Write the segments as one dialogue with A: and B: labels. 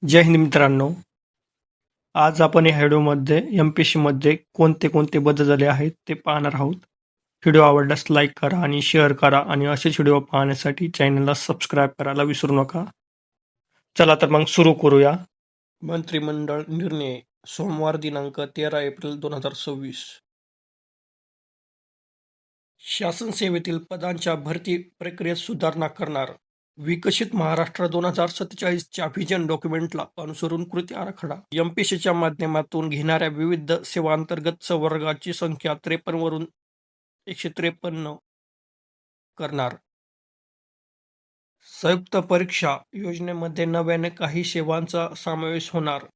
A: जय हिंद मित्रांनो. आज आपण या व्हिडिओमध्ये MPSC मध्ये कोणते कोणते बदल झाले आहेत ते पाहणार आहोत. व्हिडिओ आवडल्यास लाईक करा आणि शेअर करा आणि असेच व्हिडिओ पाहण्यासाठी चॅनलला सबस्क्राईब करायला विसरू नका. चला तर मग सुरू करूया. मंत्रिमंडळ निर्णय सोमवार दिनांक 13 एप्रिल 2026. शासन सेवेतील पदांच्या भरती प्रक्रियेत सुधारणा करणार. विकसित महाराष्ट्र 2047च्या व्हिजन डॉक्युमेंटला अनुसरून कृती आराखडा MPSCच्या माध्यमातून घेणाऱ्या विविध सेवांतर्गत संवर्गाची संख्या 53 वरून 153 करणार. संयुक्त परीक्षा योजनेमध्ये नव्याने काही सेवांचा समावेश होणार.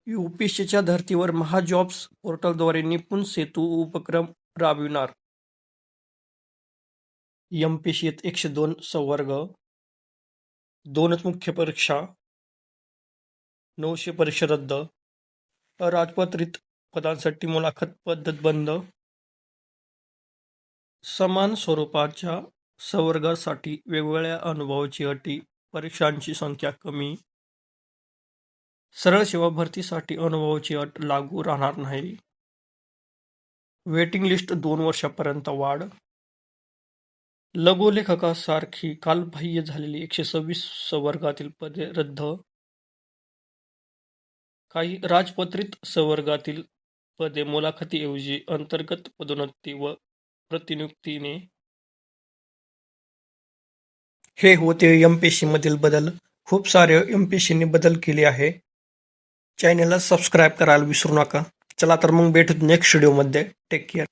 A: UPSCच्या धर्तीवर महाजॉब्स पोर्टलद्वारे निपुण सेतू उपक्रम राबविणार. MPSCत 102 संवर्ग, 2च मुख्य परीक्षा, 900 परीक्षा रद्द, अराजपत्रित पदांसाठी मुलाखत पद्धत बंद, समान स्वरूपाच्या संवर्गासाठी वेगवेगळ्या अनुभवाची अटी, परीक्षांची संख्या कमी, सरळ सेवा भरतीसाठी अनुभवाची अट लागू राहणार नाही. वेटिंग लिस्ट 2 वर्षापर्यंत वाढ. लघुलेखकासारखी कालबाह्य झालेली 126 संवर्गातील पदे रद्द. काही राजपत्रित संवर्गातील पदे मुलाखतीऐवजी अंतर्गत पदोन्नती व प्रतिनियुक्तीने. हे होते MPSC मधील बदल. खूप सारे MPSCने बदल केले आहे. चॅनलला सबस्क्राईब करायला विसरू नका. चला तर मग भेटू नेक्स्ट व्हिडिओमध्ये. Take care.